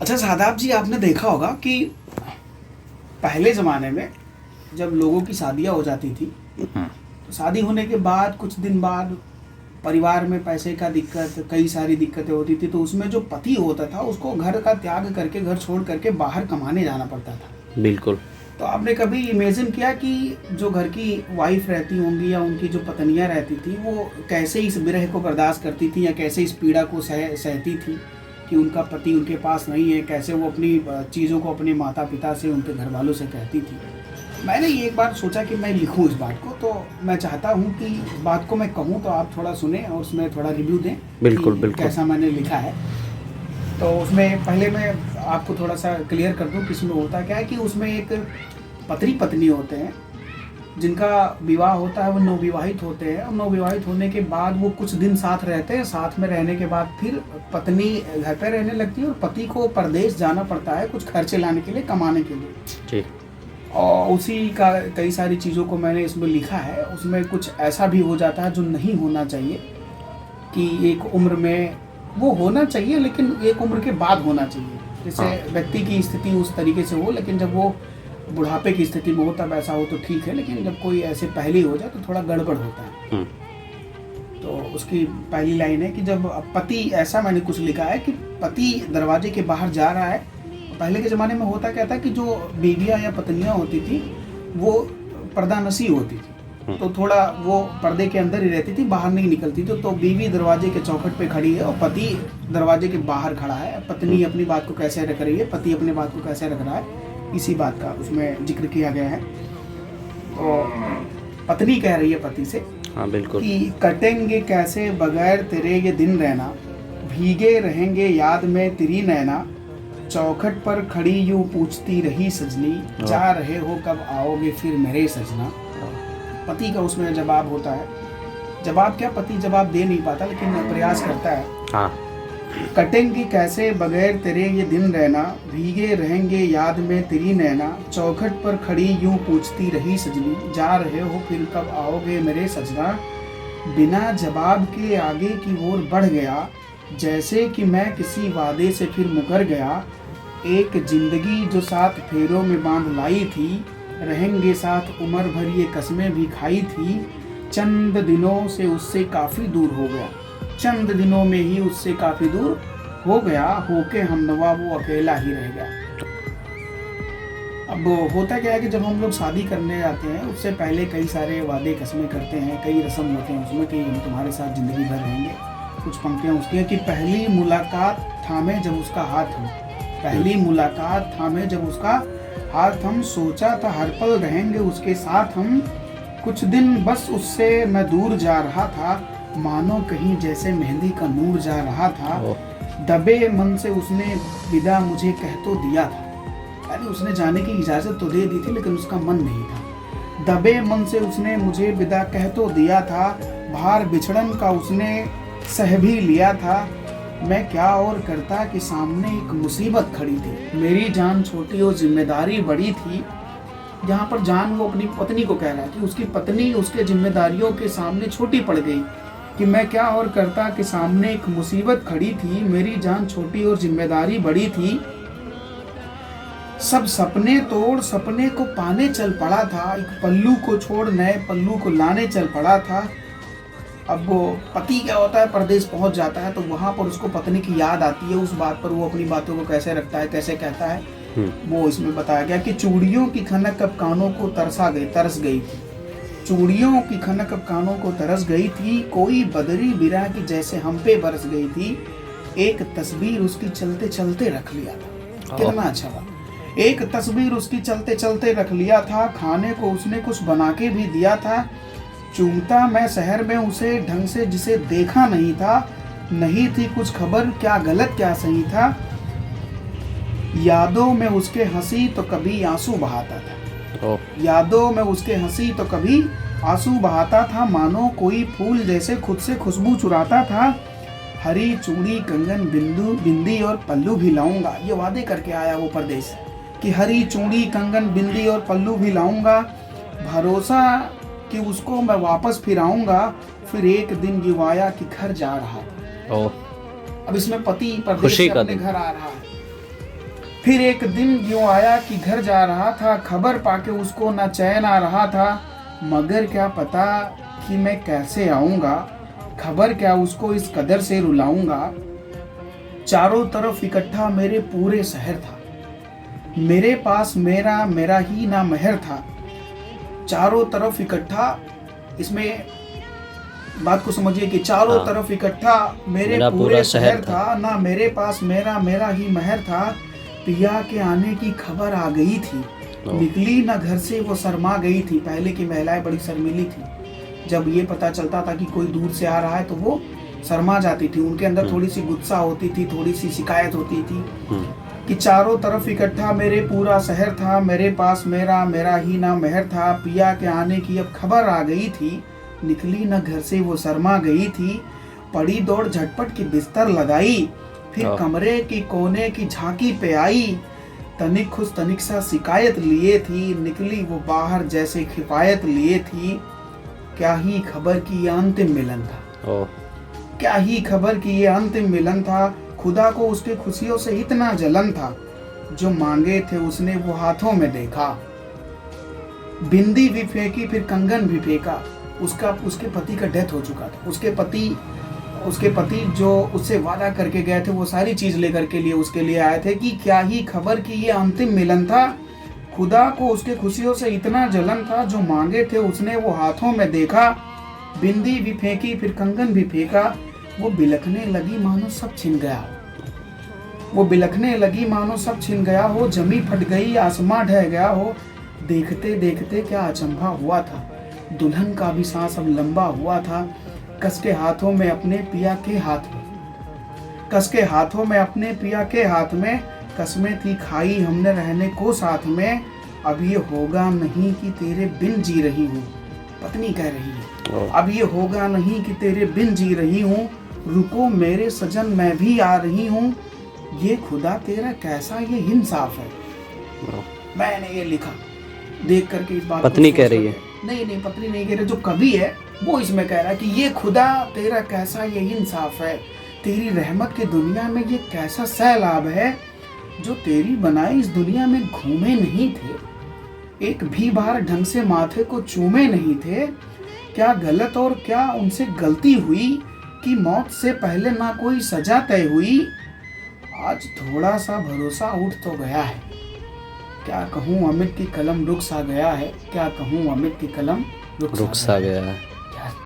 अच्छा शादाब जी, आपने देखा होगा कि पहले ज़माने में जब लोगों की शादियां हो जाती थी तो शादी होने के बाद कुछ दिन बाद परिवार में पैसे का दिक्कत, कई सारी दिक्कतें होती थी, तो उसमें जो पति होता था उसको घर का त्याग करके, घर छोड़ करके बाहर कमाने जाना पड़ता था। बिल्कुल। तो आपने कभी इमेजिन किया कि जो घर की वाइफ रहती होंगी या उनकी जो पत्नियां रहती थी वो कैसे इस विरह को बर्दाश्त करती थी या कैसे इस पीड़ा को सहती थी कि उनका पति उनके पास नहीं है, कैसे वो अपनी चीज़ों को अपने माता पिता से, उनके घर वालों से कहती थी। मैंने ये एक बार सोचा कि मैं लिखूं इस बात को, तो मैं चाहता हूं कि इस बात को मैं कहूं तो आप थोड़ा सुने और उसमें थोड़ा रिव्यू दें। बिल्कुल कि बिल्कुल। कैसा मैंने लिखा है। तो उसमें पहले मैं आपको थोड़ा सा क्लियर कर दूं कि इसमें होता क्या है कि उसमें एक पति पत्नी होते हैं जिनका विवाह होता है, वो नवविवाहित होते हैं और नवविवाहित होने के बाद वो कुछ दिन साथ रहते हैं। साथ में रहने के बाद फिर पत्नी घर पे रहने लगती है और पति को परदेश जाना पड़ता है कुछ खर्चे लाने के लिए, कमाने के लिए जी। और उसी का कई सारी चीज़ों को मैंने इसमें लिखा है। उसमें कुछ ऐसा भी हो जाता है जो नहीं होना चाहिए कि एक उम्र में वो होना चाहिए, लेकिन एक उम्र के बाद होना चाहिए। जैसे व्यक्ति की स्थिति उस तरीके से हो, लेकिन जब वो बुढ़ापे की स्थिति में हो तब ऐसा हो तो ठीक है, लेकिन जब कोई ऐसे पहले हो जाए तो थोड़ा गड़बड़ होता है। तो उसकी पहली लाइन है कि जब पति, ऐसा मैंने कुछ लिखा है कि पति दरवाजे के बाहर जा रहा है। पहले के ज़माने में होता क्या था कि जो बीवियाँ या पत्नियाँ होती थी वो पर्दानशी होती थी, तो थोड़ा वो पर्दे के अंदर ही रहती थी, बाहर नहीं निकलती थी। तो बीवी दरवाजे के चौखट पे खड़ी है और पति दरवाजे के बाहर खड़ा है। पत्नी अपनी बात को कैसे रख रही है, पति अपनी बात को कैसे रख रहा है, इसी बात का उसमें जिक्र किया गया है। तो पत्नी कह रही है पति से, हाँ बिल्कुल, कि कटेंगे कैसे बगैर तेरे ये दिन रहना, भीगे रहेंगे याद में तेरी नैना, चौखट पर खड़ी यूं पूछती रही सजनी, जा रहे हो कब आओगे फिर मेरे सजना। पति का उसमें जवाब होता है, जवाब क्या, पति जवाब दे नहीं पाता लेकिन प्रयास करता है। हाँ। कटेंगे कैसे बगैर तेरे ये दिन रहना, भीगे रहेंगे याद में तेरी नैना, चौखट पर खड़ी यूं पूछती रही सजनी, जा रहे हो फिर कब आओगे मेरे सजना। बिना जवाब के आगे की ओर बढ़ गया, जैसे कि मैं किसी वादे से फिर मुकर गया। एक जिंदगी जो 7 फेरों में बांध लाई थी, रहेंगे साथ उम्र भर ये कस्में भी खाई थी, चंद दिनों से उससे काफ़ी दूर हो गया, चंद दिनों में ही उससे काफ़ी दूर हो गया, होके हमनवा वो अकेला ही रह गया। अब होता क्या है कि जब हम लोग शादी करने जाते हैं उससे पहले कई सारे वादे कस्में करते हैं, कई रस्म होते हैं उसमें कि हम तुम्हारे साथ ज़िंदगी भर रहेंगे। कुछ पंक्तियाँ उसकी हैं कि पहली मुलाकात थामे जब उसका हाथ हम, पहली मुलाकात थामे जब उसका हाथ हम, सोचा था हर पल रहेंगे उसके साथ हम, कुछ दिन बस उससे मैं दूर जा रहा था, मानो कहीं जैसे मेहंदी का नूर जा रहा था। दबे मन से उसने विदा मुझे कह तो दिया था, यानी उसने जाने की इजाज़त तो दे दी थी लेकिन उसका मन नहीं था। दबे मन से उसने मुझे विदा कह तो दिया था, भार बिछड़न का उसने सह भी लिया था। मैं क्या और करता कि सामने एक मुसीबत खड़ी थी, मेरी जान छोटी और जिम्मेदारी बड़ी थी। जहाँ पर जान वो अपनी पत्नी को कह रहा है कि उसकी पत्नी उसके जिम्मेदारियों के सामने छोटी पड़ गई, कि मैं क्या और करता कि सामने एक मुसीबत खड़ी थी, मेरी जान छोटी और जिम्मेदारी बड़ी थी। सब सपने तोड़ सपने को पाने चल पड़ा था, एक पल्लू को छोड़ नए पल्लू को लाने चल पड़ा था। अब वो पति क्या होता है, परदेश पहुंच जाता है तो वहाँ पर उसको पत्नी की याद आती है। उस बात पर वो अपनी बातों को कैसे रखता है, कैसे कहता है, वो इसमें बताया गया कि चूड़ियों की खनक अब कानों को तरस गई थी, चूड़ियों की खनक अब कानों को तरस गई थी, कोई बदरी बिरा की जैसे हम पे बरस गई थी, एक तस्वीर उसकी चलते चलते रख लिया था। कितना अच्छा बात, एक तस्वीर उसकी चलते चलते रख लिया था, खाने को उसने कुछ बना के भी दिया था, चूमता मैं शहर में उसे ढंग से जिसे देखा नहीं था, नहीं थी कुछ खबर क्या गलत क्या सही था, यादों में उसके हंसी तो कभी आंसू बहाता था, यादों में उसके हंसी तो कभी आंसू बहाता था, मानो कोई फूल जैसे खुद से खुशबू चुराता था। हरी चूड़ी कंगन बिंदी और पल्लू भी लाऊंगा, ये वादे करके आया वो परदेश कि हरी चूड़ी कंगन बिंदी और पल्लू भी लाऊंगा, भरोसा कि उसको मैं वापस फिर आऊंगा, फिर एक दिन युवाया कि घर जा रहा था। अब इसमें पति परदेश से अपने घर आ रहा है फिर एक दिन यूं आया कि घर जा रहा था, खबर पाके उसको ना चैन आ रहा था, मगर क्या पता कि मैं कैसे आऊँगा, खबर क्या उसको इस कदर से रुलाऊंगा। चारों तरफ इकट्ठा मेरे पूरे शहर था, मेरे पास मेरा मेरा ही ना महर था। चारों तरफ इकट्ठा, इसमें बात को समझिए कि चारों हाँ। तरफ इकट्ठा मेरे मेरा पूरे पूरा शहर शहर था, ना मेरे पास मेरा मेरा ही महर था। पिया के आने की खबर आ गई थी, ओ। निकली ना घर से वो शर्मा गई थी। पहले की महिलाएं बड़ी शर्मीली थी, जब ये पता चलता था कि कोई दूर से आ रहा है तो वो शर्मा जाती थी, उनके अंदर थोड़ी सी गुस्सा होती थी, थोड़ी सी शिकायत होती थी। कि चारों तरफ इकट्ठा मेरे पूरा शहर था, मेरे पास मेरा मेरा ही ना महर था। पिया के आने की अब खबर आ गई थी, निकली न घर से वो शर्मा गई थी। पड़ी दौड़ झटपट की बिस्तर लगाई, फिर कमरे की कोने की झांकी पे आई। तनिक खुश तनिक सा शिकायत लिए थी, निकली वो बाहर जैसे खिफायत लिए थी। क्या ही खबर की ये अंतिम मिलन था, क्या ही खबर की ये अंतिम मिलन था। खुदा को उसके खुशियों से इतना जलन था, जो मांगे थे उसने वो हाथों में देखा। बिंदी भी फेंकी फिर कंगन भी फेंका। उसके पति का डेथ हो चुका था, उसके पति जो उससे वादा करके गए थे वो सारी चीज लेकर के लिए उसके लिए आए थे। कि क्या ही खबर की ये अंतिम मिलन था, खुदा को उसके खुशियों से इतना जलन था, जो मांगे थे उसने वो हाथों में देखा। बिंदी भी फेंकी फिर कंगन भी फेंका। वो बिलखने लगी मानो सब छिन गया, वो बिलखने लगी मानो सब छिन गया हो। जमी फट गई आसमां ढह गया हो। देखते देखते क्या अचंभा हुआ था, दुल्हन का भी सांस अब लंबा हुआ था। कसके हाथों में अपने पिया के हाथ में, कसके हाथों में अपने पिया के हाथ में, कसमें थी खाई हमने रहने को साथ में। अब ये होगा नहीं कि तेरे बिन जी रही हूँ, पत्नी कह रही है, अब ये होगा नहीं कि तेरे बिन जी रही हूँ। रुको मेरे सजन मैं भी आ रही हूँ। ये खुदा तेरा कैसा ये इंसाफ है। मैंने ये लिखा देख करके इस बात पत्नी कह रही है, नहीं पत्नी नहीं कह रही, जो कवि है वो इसमें कह रहा है कि ये खुदा तेरा कैसा ये इंसाफ है। तेरी रहमत की दुनिया में ये कैसा सैलाब है, जो तेरी बनाई इस दुनिया में घूमे नहीं थे, एक भी बार ढंग से माथे को चूमे नहीं थे। क्या गलत और क्या उनसे गलती हुई, कि मौत से पहले ना कोई सजा तय हुई। आज थोड़ा सा भरोसा उठ तो गया है, क्या कहूँ अमित की कलम रुक सा गया है, क्या कहूँ अमित की कलम रुक सा गया है।